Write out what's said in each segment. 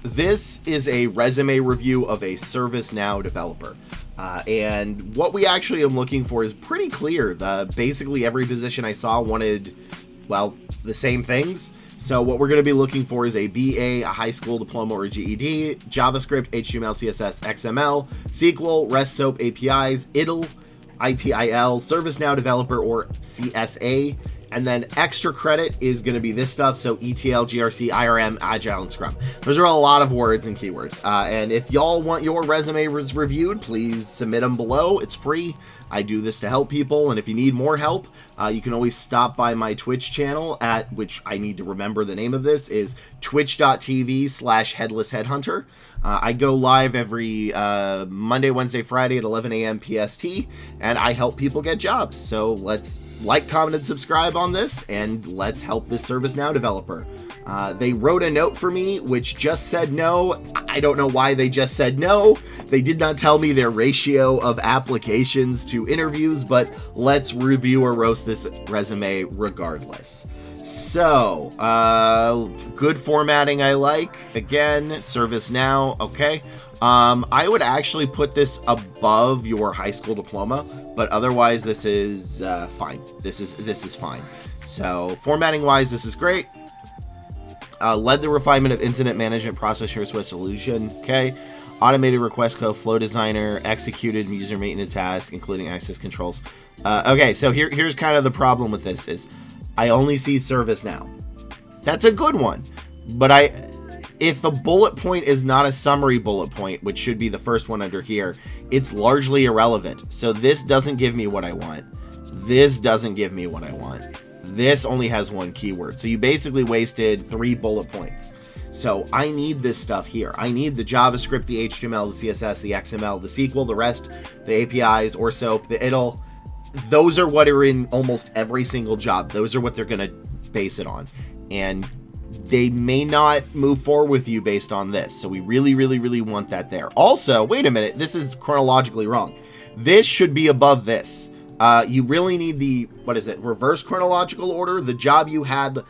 This is a resume review of a ServiceNow developer. And what we actually am looking for is pretty clear. Basically every position I saw wanted, well, the same things. So what we're going to be looking for is a BA, a high school diploma or GED, JavaScript, HTML, CSS, XML, SQL, REST SOAP APIs, ITIL, ServiceNow developer or CSA. And then extra credit is going to be this stuff. So ETL, GRC, IRM, Agile, and Scrum. Those are a lot of words and keywords. And if y'all want your resume reviewed, please submit them below. It's free. I do this to help people. And if you need more help, you can always stop by my Twitch channel at, which I need to remember the name of this, is twitch.tv/headlessheadhunter. I go live every Monday, Wednesday, Friday at 11 a.m. PST, and I help people get jobs. So let's like, comment, and subscribe on this, and let's help this ServiceNow developer. They wrote a note for me, which just said no. I don't know why they just said no. They did not tell me their ratio of applications to interviews, but let's review or roast this resume regardless. So, good formatting I like. Again, ServiceNow, okay. I would actually put this above your high school diploma, but otherwise this is fine. This is fine. So, formatting wise, this is great. Led the refinement of incident management process here with solution, okay. Automated request code, flow designer, executed user maintenance tasks, including access controls. Okay, so here's kind of the problem with this is I only see ServiceNow. That's a good one, but if the bullet point is not a summary bullet point, which should be the first one under here, it's largely irrelevant. So this doesn't give me what I want. This doesn't give me what I want. This only has one keyword. So you basically wasted 3 bullet points. So I need this stuff here. I need the JavaScript, the HTML, the CSS, the XML, the SQL, the REST, the APIs, or SOAP, the ITIL. Those are what are in almost every single job. Those are what they're going to base it on. And they may not move forward with you based on this. So we really, really, really want that there. Also, wait a minute. This is chronologically wrong. This should be above this. You really need the, reverse chronological order. The job you had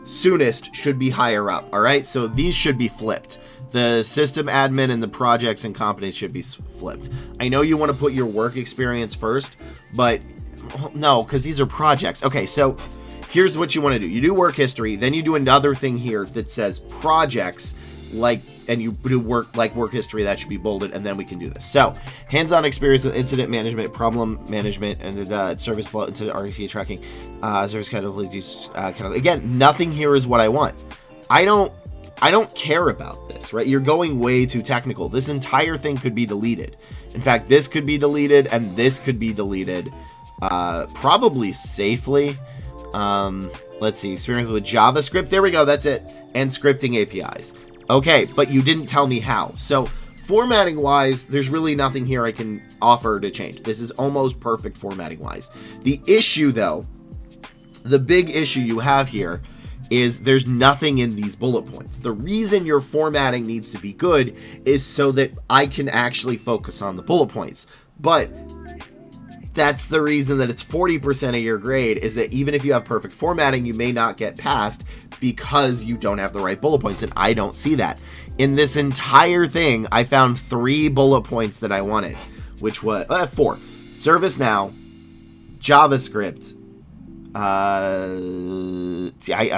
soonest should be higher up. All right. So these should be flipped. The system admin and the projects and competence should be flipped. I know you want to put your work experience first, but no, because these are projects. Okay, so here's what you want to do. You do work history, then you do another thing here that says projects, and you do work history. That should be bolded, and then we can do this. So, hands-on experience with incident management, problem management, and service flow, incident RFC tracking, service again, nothing here is what I want. I don't care about this, right? You're going way too technical. This entire thing could be deleted. In fact, this could be deleted and this could be deleted, probably safely. Let's see, experience with JavaScript. There we go. That's it. And scripting APIs. Okay, but you didn't tell me how. So formatting wise, there's really nothing here I can offer to change. This is almost perfect formatting wise. The issue though, the big issue you have here is there's nothing in these bullet points. The reason your formatting needs to be good is so that I can actually focus on the bullet points. But that's the reason that it's 40% of your grade, is that even if you have perfect formatting, you may not get passed because you don't have the right bullet points, and I don't see that. In this entire thing, I found 3 bullet points that I wanted, which was 4. ServiceNow, JavaScript, I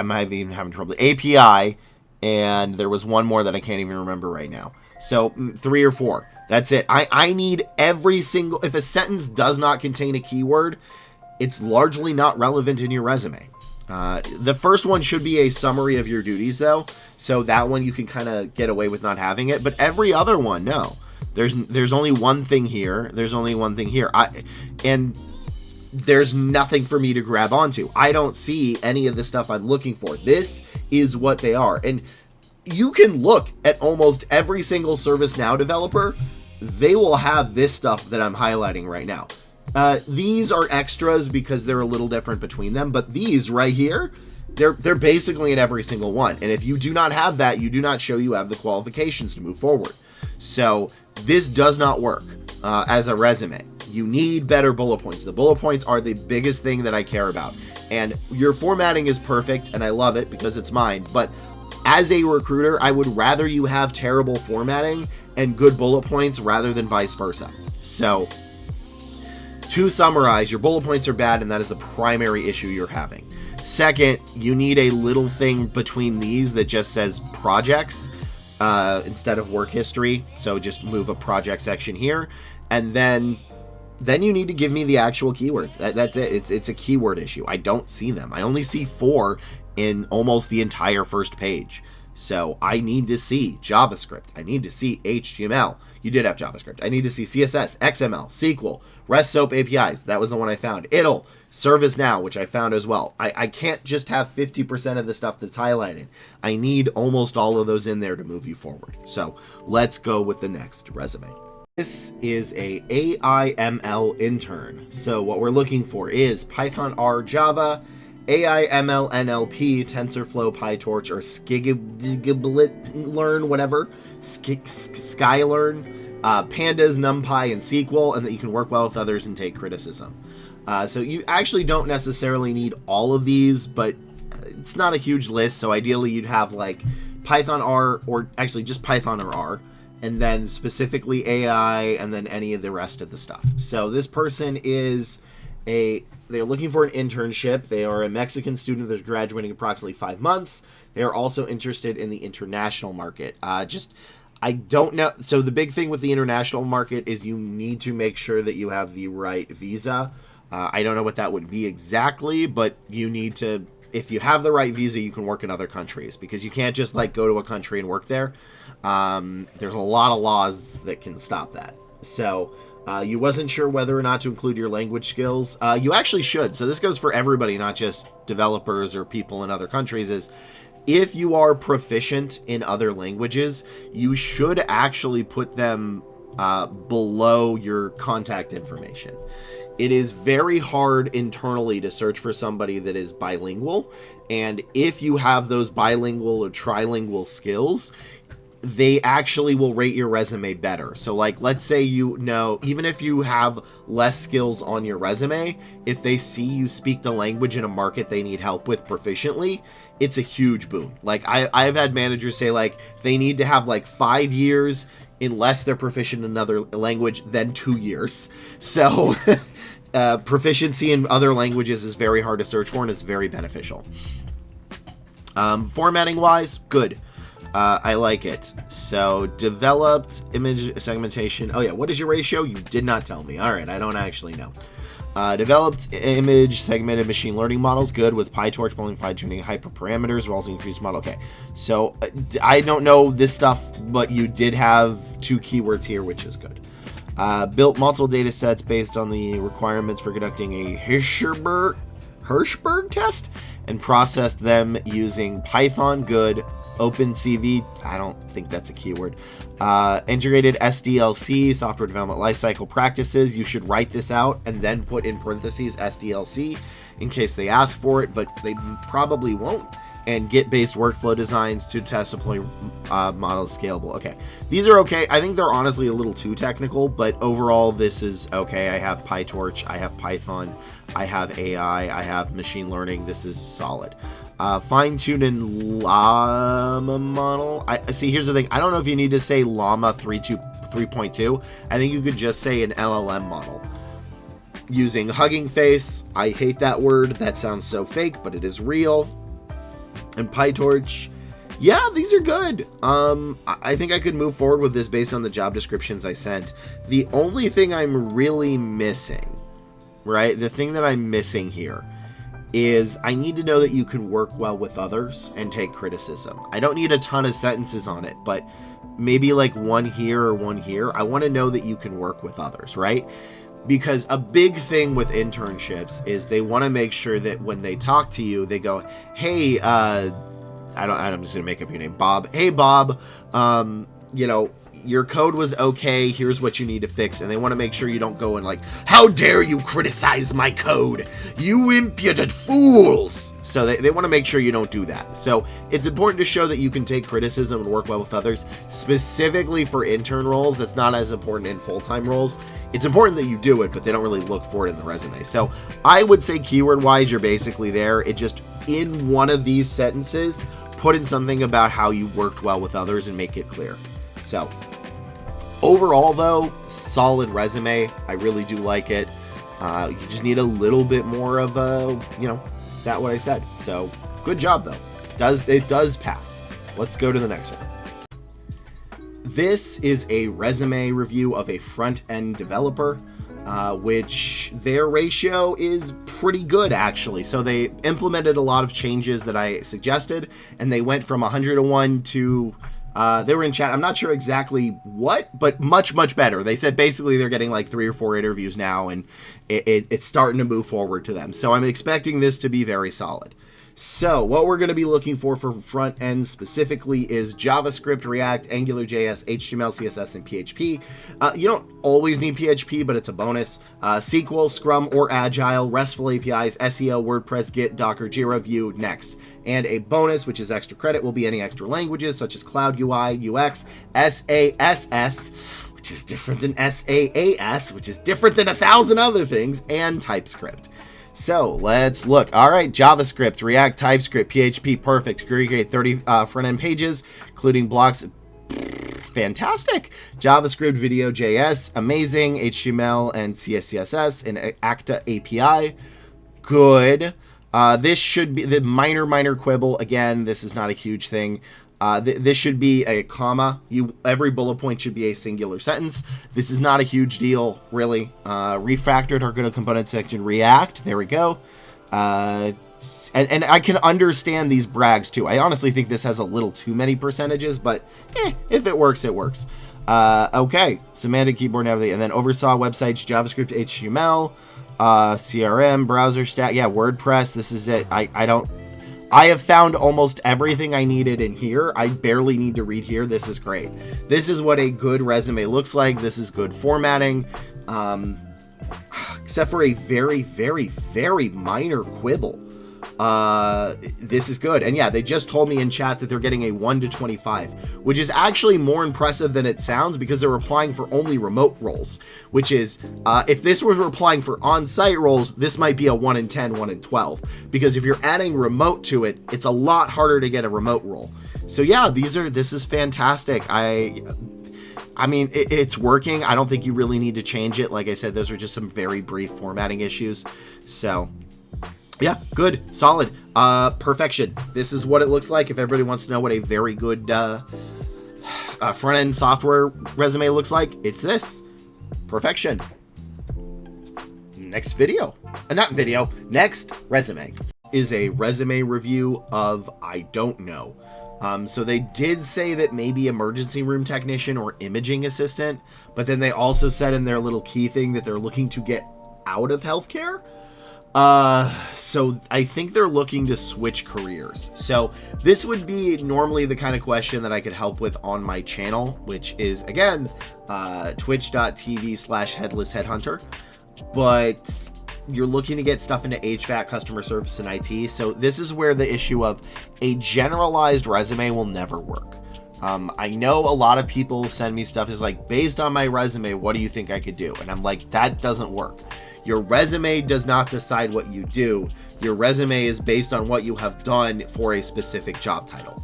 might be even having trouble. API, and there was one more that I can't even remember right now. So 3 or 4. That's it. I need every single, if a sentence does not contain a keyword, it's largely not relevant in your resume. The first one should be a summary of your duties though. So that one you can kind of get away with not having it, but every other one, no. There's only one thing here. There's only one thing here. And there's nothing for me to grab onto. I don't see any of the stuff I'm looking for. This is what they are. And you can look at almost every single ServiceNow developer. They will have this stuff that I'm highlighting right now. These are extras because they're a little different between them, but these right here, they're basically in every single one. And if you do not have that, you do not show you have the qualifications to move forward. So this does not work as a resume. You need better bullet points. The bullet points are the biggest thing that I care about. And your formatting is perfect, and I love it because it's mine. But As a recruiter, I would rather you have terrible formatting and good bullet points rather than vice versa. So, to summarize, your bullet points are bad, and that is the primary issue you're having. Second, you need a little thing between these that just says projects instead of work history. So just move a project section here, and then you need to give me the actual keywords. That's it. It's a keyword issue. I don't see them. I only see 4 in almost the entire first page. So I need to see JavaScript. I need to see HTML. You did have JavaScript. I need to see CSS, XML, SQL, REST SOAP APIs. That was the one I found. ITIL, ServiceNow, which I found as well. I can't just have 50% of the stuff that's highlighted. I need almost all of those in there to move you forward. So let's go with the next resume. This is a AIML intern. So what we're looking for is Python, R, Java, AIML, NLP, TensorFlow, PyTorch, or Skiglearn, whatever, Skylearn, Pandas, NumPy, and SQL, and that you can work well with others and take criticism. So you actually don't necessarily need all of these, but it's not a huge list. So ideally you'd have like Python, R, or actually just Python or R, and then specifically AI, and then any of the rest of the stuff. So this person is they're looking for an internship. They are a Mexican student that's graduating approximately 5 months. They are also interested in the international market. I don't know. So the big thing with the international market is you need to make sure that you have the right visa. I don't know what that would be exactly, but you need to, if you have the right visa, you can work in other countries, because you can't just like go to a country and work there. There's a lot of laws that can stop that. So you wasn't sure whether or not to include your language skills. You actually should. So this goes for everybody, not just developers or people in other countries, is if you are proficient in other languages, you should actually put them below your contact information. It is very hard internally to search for somebody that is bilingual. And if you have those bilingual or trilingual skills, they actually will rate your resume better. So like, let's say, even if you have less skills on your resume, if they see you speak the language in a market they need help with proficiently, it's a huge boon. Like I've had managers say like they need to have like 5 years unless they're proficient in another language, then 2 years. So proficiency in other languages is very hard to search for, and it's very beneficial. Formatting wise, good. I like it. So developed image segmentation. Oh yeah, what is your ratio? You did not tell me. All right, I don't actually know. Developed image segmented machine learning models, good, with PyTorch, Boolean fine-tuning, hyperparameters, roles increased model. Okay, so I don't know this stuff, but you did have 2 keywords here, which is good. Built multiple data sets based on the requirements for conducting a Hirschberg test, and processed them using Python, good. OpenCV, I don't think that's a keyword. Integrated SDLC, software development lifecycle practices. You should write this out and then put in parentheses SDLC in case they ask for it, but they probably won't. And Git-based workflow designs to test deploy models scalable. Okay, these are okay. I think they're honestly a little too technical, but overall this is okay. I have PyTorch, I have Python, I have AI, I have machine learning. This is solid. Fine-tuned in Llama model. I see. Here's the thing. I don't know if you need to say Llama 3.2. I think you could just say an LLM model. Using Hugging Face. I hate that word. That sounds so fake, but it is real. And PyTorch. Yeah, these are good. I think I could move forward with this based on the job descriptions I sent. The only thing I'm really missing, right? The thing that I'm missing here is I need to know that you can work well with others and take criticism. I don't need a ton of sentences on it, but maybe like one here or one here. I want to know that you can work with others, right? Because a big thing with internships is they want to make sure that when they talk to you, they go, hey, I'm just going to make up your name, Bob. Hey, Bob, your code was okay. Here's what you need to fix. And they want to make sure you don't go and like, how dare you criticize my code, you impudent fools. So they want to make sure you don't do that. So it's important to show that you can take criticism and work well with others. Specifically for intern roles, that's not as important in full-time roles. It's important that you do it, but they don't really look for it in the resume. So I would say keyword-wise, you're basically there. It just, in one of these sentences, put in something about how you worked well with others and make it clear. So overall, though, solid resume. I really do like it. You just need a little bit more of that what I said. So good job, though. It does pass. Let's go to the next one. This is a resume review of a front-end developer, which their ratio is pretty good, actually. So they implemented a lot of changes that I suggested, and they went from 101 to, they were in chat, I'm not sure exactly what, but much, much better. They said basically they're getting like 3 or 4 interviews now, and it's starting to move forward to them. So I'm expecting this to be very solid. So what we're going to be looking for front end specifically is JavaScript, React, AngularJS, HTML, CSS, and PHP. You don't always need PHP, but it's a bonus. SQL, Scrum, or Agile, RESTful APIs, SEO, WordPress, Git, Docker, Jira, Vue, Next. And a bonus, which is extra credit, will be any extra languages such as Cloud, UI, UX, SASS, which is different than SAAS, which is different than 1,000 other things, and TypeScript. So let's look. All right, JavaScript, React, TypeScript, PHP, perfect. Create 30 front-end pages, including blocks. Fantastic. JavaScript, video, JS, amazing. HTML and CSS and Acta API, good. This should be the minor quibble. Again, this is not a huge thing. This should be a comma. Every bullet point should be a singular sentence. This is not a huge deal, really. Refactored or go to component section, React. There we go. And I can understand these brags too. I honestly think this has a little too many percentages, but if it works, it works. Okay, semantic keyboard navigate, and then oversaw websites, JavaScript, HTML, CRM, browser stat. Yeah, WordPress. This is it. I have found almost everything I needed in here. I barely need to read here. This is great. This is what a good resume looks like. This is good formatting. Except for a very, very, very minor quibble. This is good. And yeah, they just told me in chat that they're getting a 1 to 25, which is actually more impressive than it sounds because they're applying for only remote roles, which is, if this was applying for on-site roles, this might be a 1 in 10, 1 in 12, because if you're adding remote to it, it's a lot harder to get a remote role. So yeah, this is fantastic. I mean, it's working. I don't think you really need to change it. Like I said, those are just some very brief formatting issues. So yeah, good, solid, perfection. This is what it looks like. If everybody wants to know what a very good front-end software resume looks like, it's this. Perfection. Next video. Next resume is a resume review of I don't know. So they did say that maybe emergency room technician or imaging assistant, but then they also said in their little key thing that they're looking to get out of healthcare. So I think they're looking to switch careers. So this would be normally the kind of question that I could help with on my channel, which is again, twitch.tv/headlessheadhunter, but you're looking to get stuff into HVAC, customer service, and IT. So this is where the issue of a generalized resume will never work. I know a lot of people send me stuff is like, based on my resume, what do you think I could do? And I'm like, that doesn't work. Your resume does not decide what you do. Your resume is based on what you have done for a specific job title.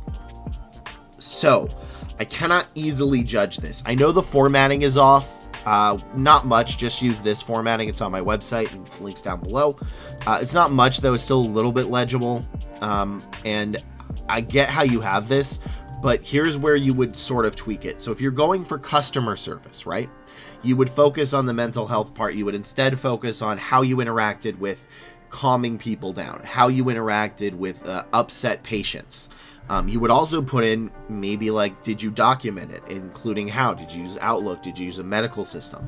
So I cannot easily judge this. I know the formatting is off. Not much, just use this formatting. It's on my website and links down below. It's not much though, it's still a little bit legible. And I get how you have this, but here's where you would sort of tweak it. So if you're going for customer service, right? You would focus on the mental health part. You would instead focus on how you interacted with calming people down, how you interacted with upset patients. You would also put in maybe like, did you document it, including how? Did you use Outlook? Did you use a medical system?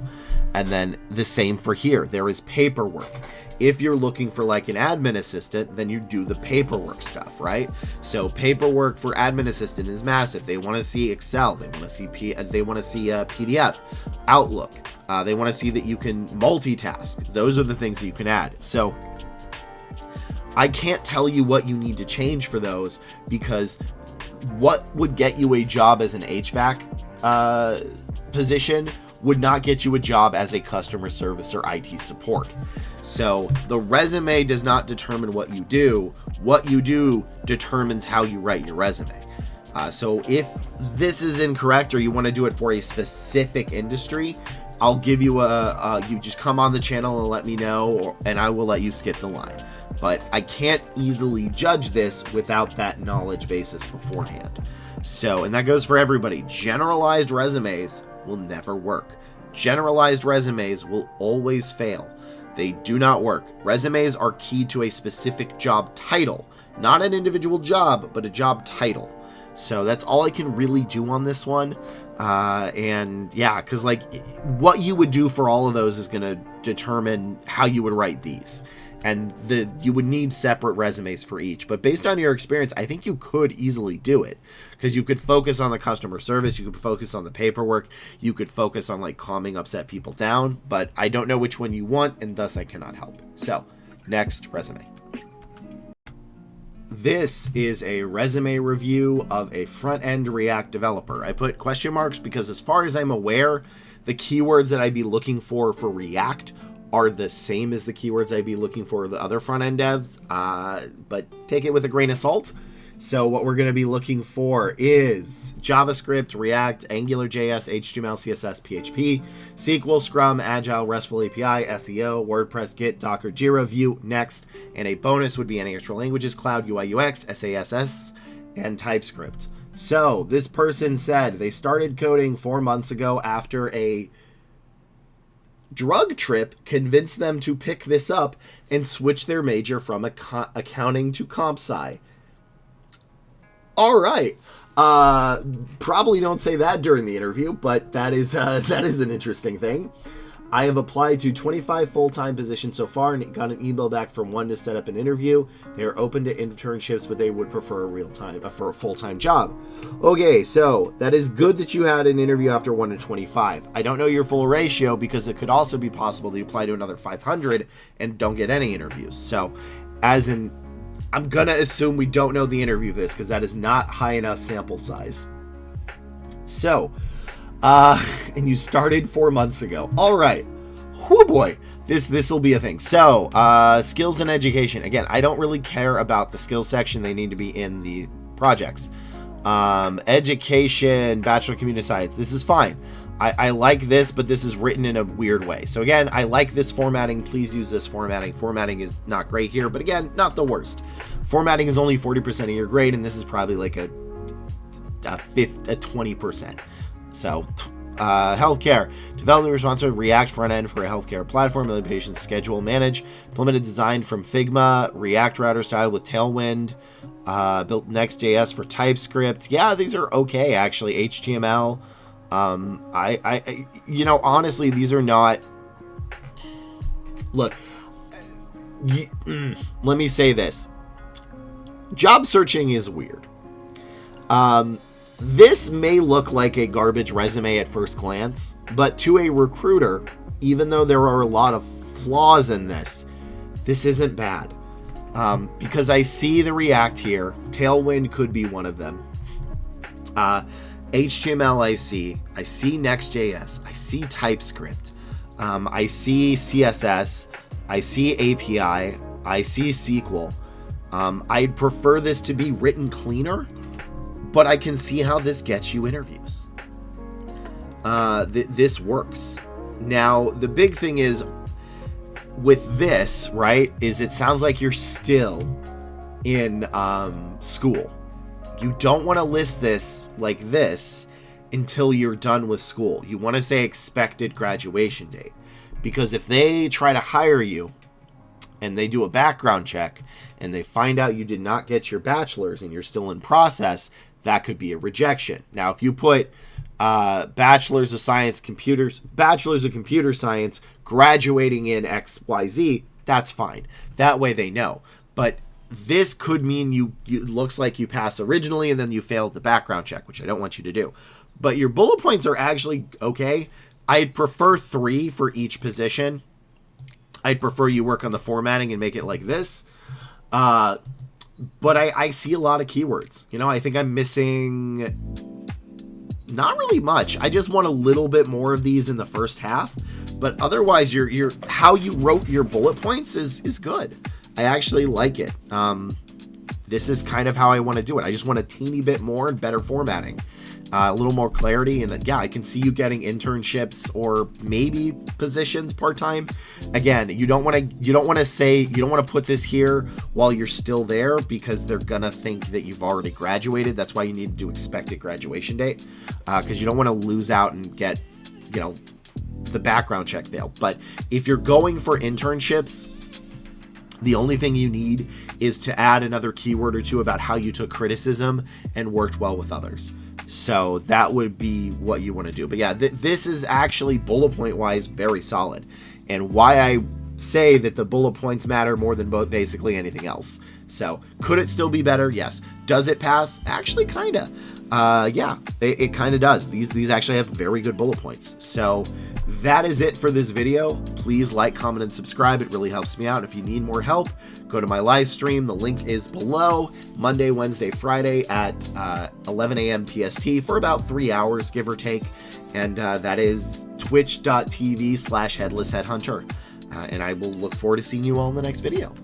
And then the same for here. There is paperwork. If you're looking for like an admin assistant, then you do the paperwork stuff, right? So paperwork for admin assistant is massive. They want to see Excel. They want to see PDF, Outlook. They want to see that you can multitask. Those are the things that you can add. So I can't tell you what you need to change for those, because what would get you a job as an HVAC position would not get you a job as a customer service or IT support. So the resume does not determine what you do. What you do determines how you write your resume. So if this is incorrect or you want to do it for a specific industry, I'll give you you just come on the channel and let me know, and I will let you skip the line. But I can't easily judge this without that knowledge basis beforehand. So, and that goes for everybody. Generalized resumes will never work. Generalized resumes will always fail. They do not work. Resumes are key to a specific job title, not an individual job, but a job title. So that's all I can really do on this one. And yeah, because like what you would do for all of those is going to determine how you would write these. And you would need separate resumes for each. But based on your experience, I think you could easily do it. Because you could focus on the customer service. You could focus on the paperwork. You could focus on like calming upset people down. But I don't know which one you want, and thus I cannot help. So, next resume. This is a resume review of a front-end React developer. I put question marks because as far as I'm aware, the keywords that I'd be looking for React are the same as the keywords I'd be looking for the other front-end devs, but take it with a grain of salt. So what we're going to be looking for is JavaScript, React, AngularJS, HTML, CSS, PHP, SQL, Scrum, Agile, RESTful API, SEO, WordPress, Git, Docker, Jira, Vue, Next, and a bonus would be any extra languages, Cloud, UI, UX, SASS, and TypeScript. So this person said they started coding 4 months ago after a drug trip convinced them to pick this up and switch their major from accounting to comp sci. All right. Probably don't say that during the interview, but that is an interesting thing. I have applied to 25 full-time positions so far and got an email back from one to set up an interview. They are open to internships, but they would prefer a full-time job. Okay, so that is good that you had an interview after 1 to 25. I don't know your full ratio because it could also be possible that you apply to another 500 and don't get any interviews. So, I'm going to assume we don't know the interview of this because that is not high enough sample size. So, and you started 4 months ago. All right. Whoo boy. This will be a thing. So, skills and education. Again, I don't really care about the skills section. They need to be in the projects. Education, Bachelor of Computer Science. This is fine. I like this, but this is written in a weird way. So again, I like this formatting. Please use this formatting. Formatting is not great here, but again, not the worst. Formatting is only 40% of your grade, and this is probably like a 20%. So, healthcare. Develop responsive React front end for a healthcare platform. Implementation schedule manage. Implemented design from Figma. React router style with Tailwind. Built Next.js for TypeScript. Yeah, these are okay actually. HTML. Honestly, these are not. Look, let me say this. Job searching is weird. This may look like a garbage resume at first glance, but to a recruiter, even though there are a lot of flaws in this isn't bad. Because I see the React here. Tailwind could be one of them. HTML I see Next.js, I see TypeScript, I see CSS, I see API, I see SQL. I'd prefer this to be written cleaner, but I can see how this gets you interviews. This works. Now, the big thing is with this, right, is it sounds like you're still in school. You don't want to list this like this until you're done with school. You want to say expected graduation date. Because if they try to hire you and they do a background check and they find out you did not get your bachelor's and you're still in process, that could be a rejection. Now, if you put bachelor's of computer science, graduating in XYZ, that's fine. That way they know. But this could mean you looks like you passed originally and then you failed the background check, which I don't want you to do. But your bullet points are actually okay. I'd prefer 3 for each position. I'd prefer you work on the formatting and make it like this. But I see a lot of keywords. I think I'm missing not really much. I just want a little bit more of these in the first half. But otherwise, your how you wrote your bullet points is good. I actually like it. this is kind of how I want to do it. I just want a teeny bit more and better formatting, a little more clarity. And yeah, I can see you getting internships or maybe positions part-time. Again, you don't want to put this here while you're still there, because they're gonna think that you've already graduated. That's why you need to do expected graduation date, because you don't want to lose out and get, the background check failed. But if you're going for internships, the only thing you need is to add another keyword or two about how you took criticism and worked well with others. So that would be what you want to do. But yeah, this is actually bullet point wise very solid, and why I say that the bullet points matter more than basically anything else. So could it still be better? Yes. Does it pass? Actually, kind of. Yeah, it kind of does. These actually have very good bullet points. So that is it for this video. Please like, comment, and subscribe. It really helps me out. If you need more help, go to my live stream. The link is below. Monday, Wednesday, Friday at 11 a.m. PST for about 3 hours, give or take. And that is twitch.tv/headlessheadhunter. And I will look forward to seeing you all in the next video.